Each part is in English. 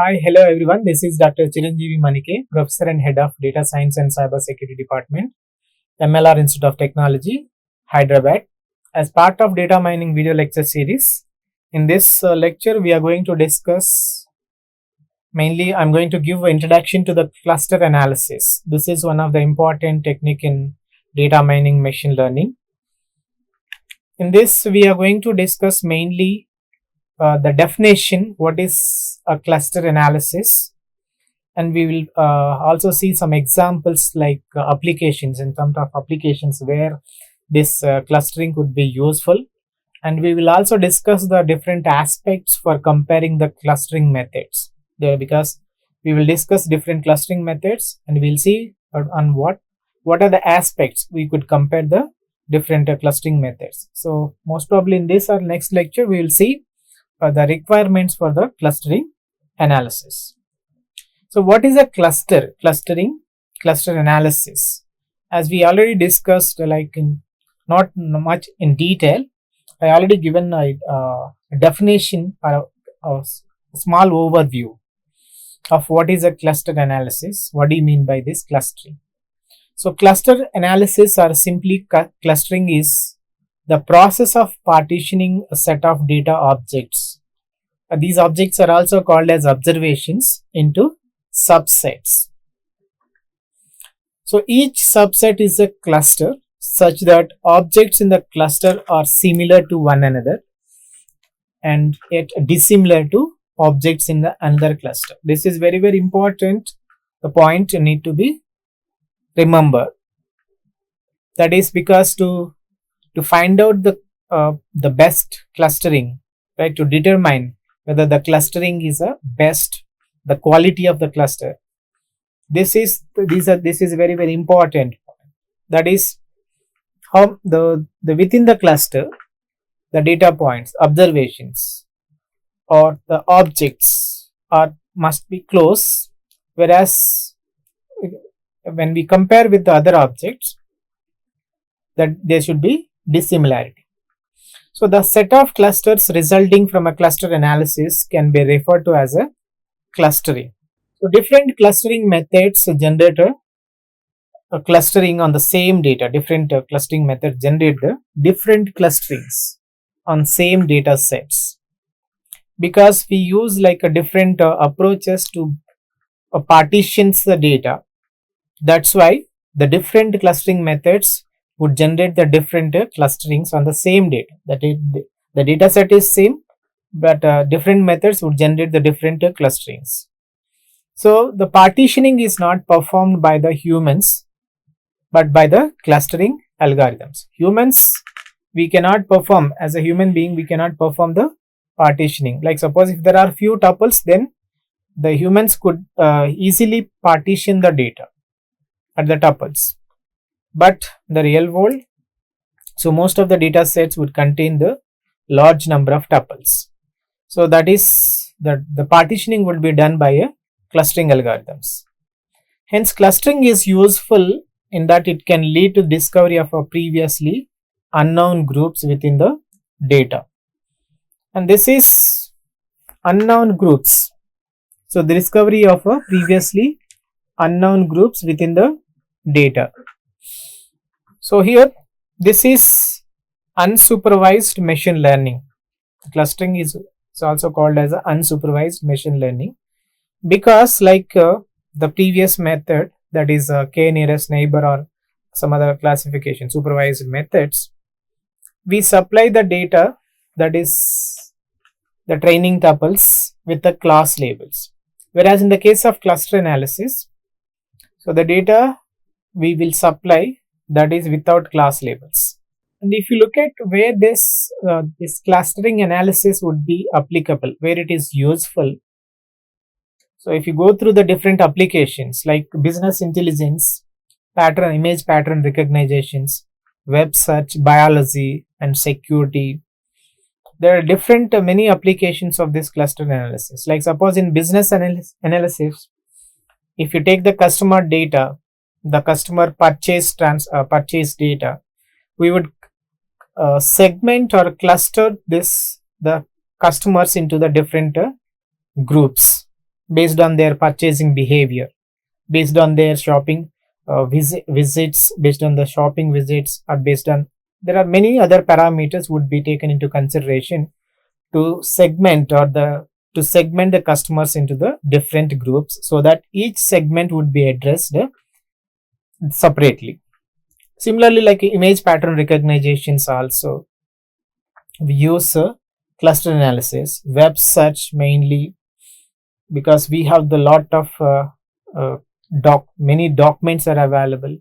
Hi, hello everyone. This is Dr. Chiranjeevi Manike, Professor and Head of Data Science and Cybersecurity Department, MLR Institute of Technology, Hyderabad. As part of data mining video lecture series, in this lecture we are going to discuss mainly I'm going to give an introduction to the cluster analysis. This is one of the important technique in data mining machine learning. In this we are going to discuss mainly the definition, what is a cluster analysis, and we will also see some examples like applications, in terms of applications where this clustering could be useful, and we will also discuss the different aspects for comparing the clustering methods there, because we will discuss different clustering methods and we will see on what are the aspects we could compare the different clustering methods. So most probably in this or next lecture we will see the requirements for the clustering analysis. So what is a cluster analysis? As we already discussed, like in not much in detail, I already given a definition or a small overview of what is a cluster analysis. What do you mean by this clustering? So cluster analysis, or simply clustering, is the process of partitioning a set of data objects. These objects are also called as observations into subsets. So each subset is a cluster such that objects in the cluster are similar to one another and yet dissimilar to objects in the another cluster. This is very, very important. The point you need to be remember. That is because to find out the best clustering, right, to determine whether the clustering is a best, the quality of the cluster, this is very, very important. That is how the within the cluster, the data points, observations, or the objects must be close, whereas when we compare with the other objects, that there should be dissimilarity. So the set of clusters resulting from a cluster analysis can be referred to as a clustering. So different clustering methods generate a clustering on the same data. Different clustering methods generate the different clusterings on same data sets, because we use like a different approaches to partitions the data. That's why the different clustering methods would generate the different clusterings on the same data. The data set is same, but different methods would generate the different clusterings. So the partitioning is not performed by the humans, but by the clustering algorithms. Humans, we cannot perform, as a human being, we cannot perform the partitioning. Like suppose if there are few tuples, then the humans could easily partition the data at the tuples. But the real world, so most of the data sets would contain the large number of tuples. So that is the partitioning would be done by a clustering algorithms. Hence clustering is useful in that it can lead to discovery of a previously unknown groups within the data. And this is unknown groups. So the discovery of a previously unknown groups within the data. So here this is unsupervised machine learning. Clustering is also called as unsupervised machine learning, because like the previous method, that is k nearest neighbor or some other classification supervised methods, we supply the data, that is the training tuples, with the class labels. Whereas in the case of cluster analysis, so the data we will supply, that is without class labels. And if you look at where this clustering analysis would be applicable, where it is useful, so if you go through the different applications like business intelligence, image pattern recognitions, web search, biology, and security, there are different many applications of this cluster analysis. Like suppose in business analysis, if you take the customer data, the customer purchase data, we would segment or cluster the customers into the different groups. based on their purchasing behavior, based on their shopping visits, based on the shopping visits, or based on, there are many other parameters would be taken into consideration to segment the customers into the different groups, so that each segment would be addressed separately. Similarly, like image pattern recognitions also, we use cluster analysis, web search mainly, because we have the lot of uh, many documents are available,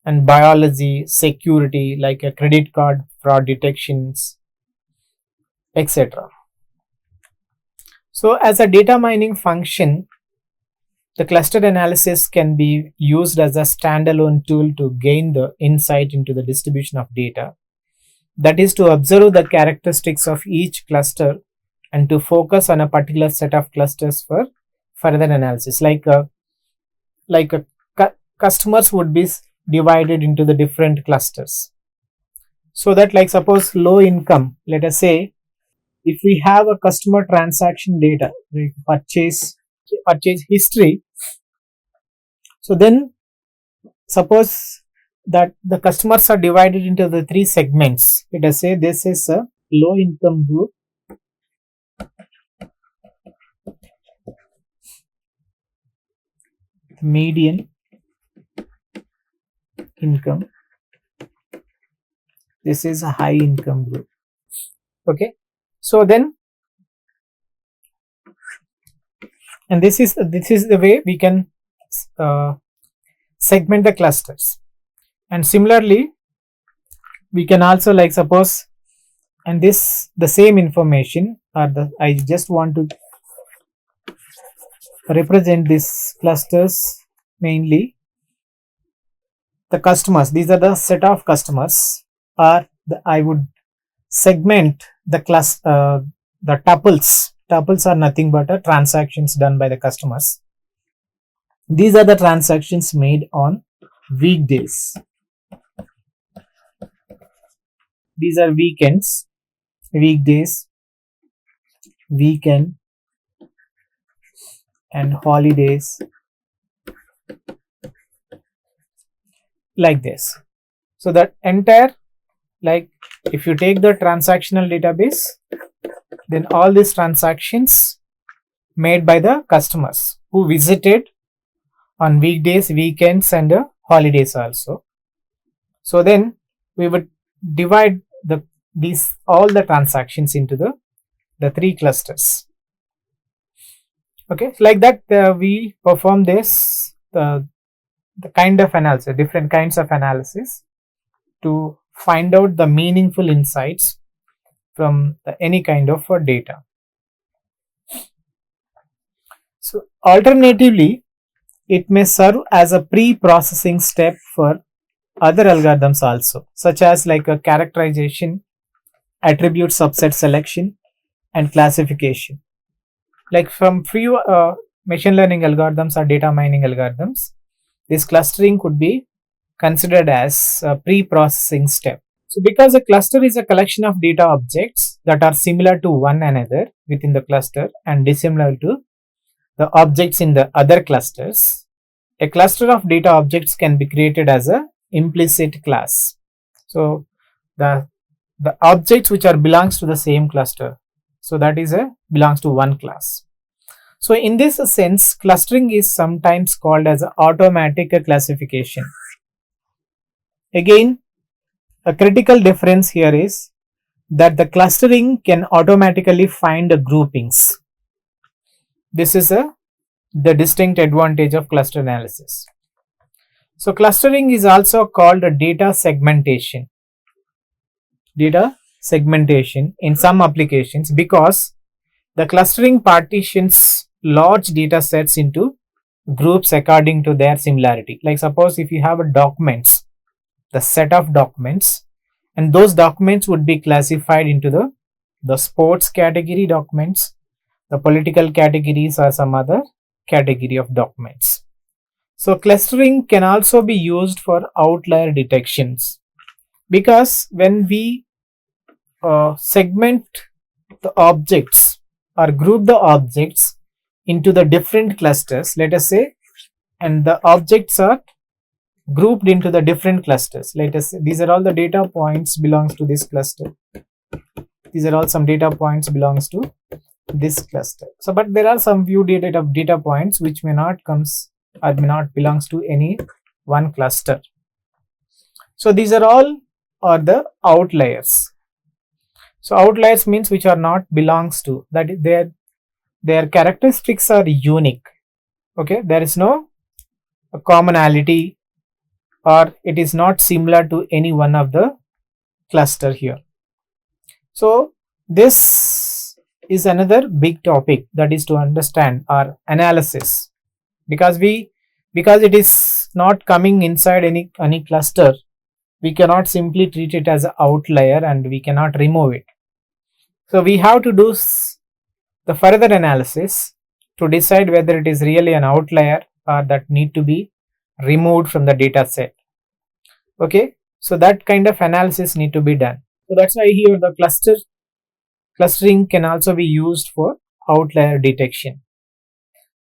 and biology, security, like a credit card fraud detections, etc. So as a data mining function, the cluster analysis can be used as a standalone tool to gain the insight into the distribution of data, that is to observe the characteristics of each cluster and to focus on a particular set of clusters for further analysis. Customers would be divided into the different clusters, so that, like, suppose low income, let us say, if we have a customer transaction data, like purchase history, so then suppose that the customers are divided into the three segments. Let us say this is a low income group, median income, this is a high income group. Okay, so then, and this is the way we can segment the clusters. And similarly, we can also, like, suppose, and this the same information, or the I just want to represent these clusters, mainly the customers, these are the set of customers, or I would segment the the tuples are nothing but transactions done by the customers. These are the transactions made on weekdays, these are weekends, weekdays, weekend, and holidays, like this. So that entire, like, if you take the transactional database, then all these transactions made by the customers who visited on weekdays, weekends, and holidays also. So then we would divide these all the transactions into the three clusters. Okay, like that we perform this the kind of analysis, different kinds of analysis, to find out the meaningful insights from any kind of data. So alternatively, it may serve as a pre-processing step for other algorithms also, such as like a characterization, attribute subset selection, and classification. Like from few machine learning algorithms or data mining algorithms, this clustering could be considered as a pre-processing step. So because a cluster is a collection of data objects that are similar to one another within the cluster and dissimilar to the objects in the other clusters, a cluster of data objects can be created as a implicit class. So the objects which are belongs to the same cluster, so that is belongs to one class. So in this sense, clustering is sometimes called as automatic classification. Again, a critical difference here is that the clustering can automatically find the groupings. This is the distinct advantage of cluster analysis. So clustering is also called a data segmentation. Data segmentation in some applications, because the clustering partitions large data sets into groups according to their similarity. Like suppose if you have a documents, the set of documents, and those documents would be classified into the sports category documents, the political categories, or some other category of documents. So clustering can also be used for outlier detections, because when we segment the objects or group the objects into the different clusters, let us say, and the objects are grouped into the different clusters. Let us say these are all the data points belongs to this cluster. These are all some data points belongs to this cluster. So, but there are some few data points which may not comes or may not belongs to any one cluster. So these are all are the outliers. So outliers means which are not belongs to, that is their characteristics are unique. Okay, there is no commonality or it is not similar to any one of the cluster here. So this is another big topic, that is to understand our analysis, because it is not coming inside any cluster, we cannot simply treat it as an outlier and we cannot remove it. So we have to do the further analysis to decide whether it is really an outlier or that need to be removed from the data set. Okay, so that kind of analysis need to be done. So that's why here the clustering can also be used for outlier detection.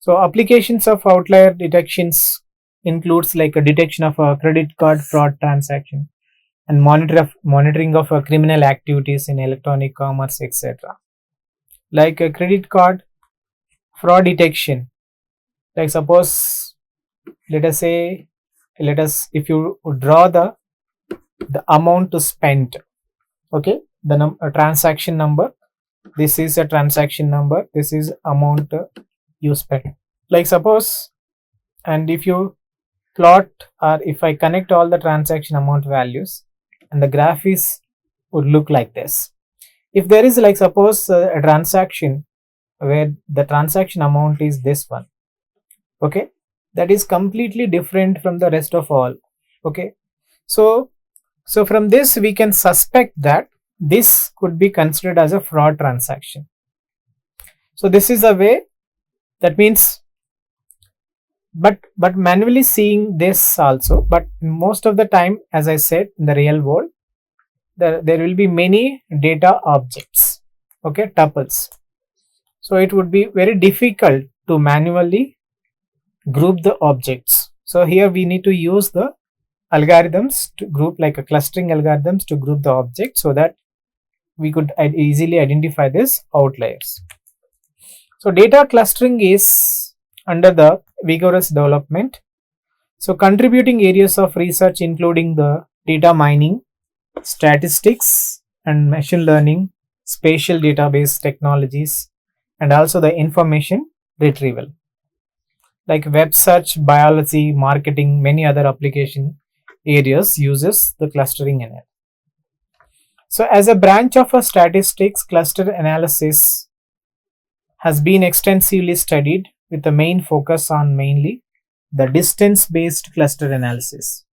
So applications of outlier detections includes like a detection of a credit card fraud transaction and monitoring of criminal activities in electronic commerce, etc. Like a credit card fraud detection, like suppose let us if you draw the amount to spend, okay, the transaction number, this is a transaction number, this is amount you spent, like suppose, and if you plot or if I connect all the transaction amount values and the graph would look like this. If there is like suppose a transaction where the transaction amount is this one, okay, that is completely different from the rest of all. Okay, so from this we can suspect that this could be considered as a fraud transaction. So this is a way, that means, but manually seeing this also, but most of the time, as I said, in the real world there will be many data objects, okay, tuples. So it would be very difficult to manually group the objects. So here we need to use the algorithms to group, like a clustering algorithms to group the objects, so that we could easily identify these outliers. So data clustering is under the vigorous development. So contributing areas of research including the data mining, statistics and machine learning, spatial database technologies, and also the information retrieval, like web search, biology, marketing, many other application areas uses the clustering in it. So as a branch of a statistics, cluster analysis has been extensively studied with the main focus on mainly the distance based cluster analysis.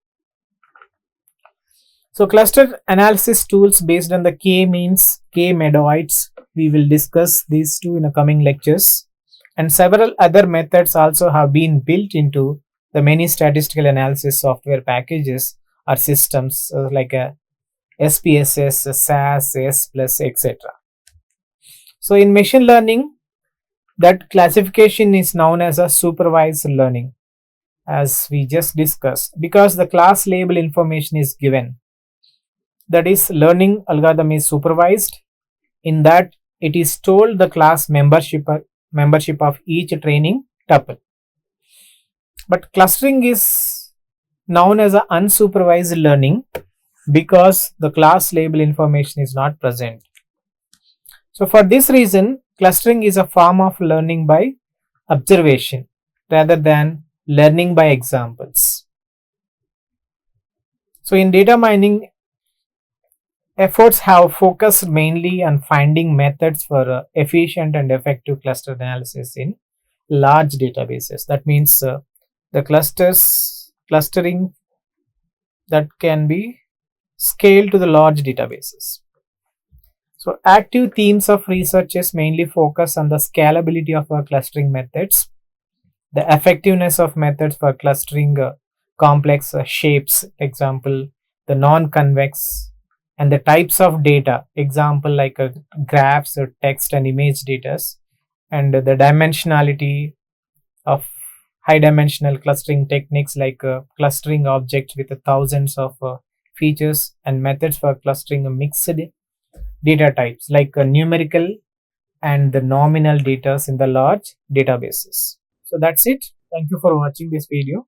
So cluster analysis tools based on the k-means, k-medoids, we will discuss these two in the coming lectures, and several other methods also have been built into the many statistical analysis software packages or systems like a SPSS, SAS, S+, etc. So in machine learning, that classification is known as a supervised learning, as we just discussed, because the class label information is given. That is, learning algorithm is supervised in that it is told the class membership of each training tuple. But clustering is known as a unsupervised learning because the class label information is not present. So for this reason, clustering is a form of learning by observation rather than learning by examples. So in data mining, efforts have focused mainly on finding methods for efficient and effective cluster analysis in large databases. That means the clustering that can be scaled to the large databases. So active themes of researchers mainly focus on the scalability of our clustering methods, the effectiveness of methods for clustering complex shapes, example the non-convex, and the types of data, example like graphs or text and image data, and the dimensionality of high dimensional clustering techniques like clustering objects with thousands of features, and methods for clustering mixed data types like numerical and the nominal data in the large databases. So that's it. Thank you for watching this video.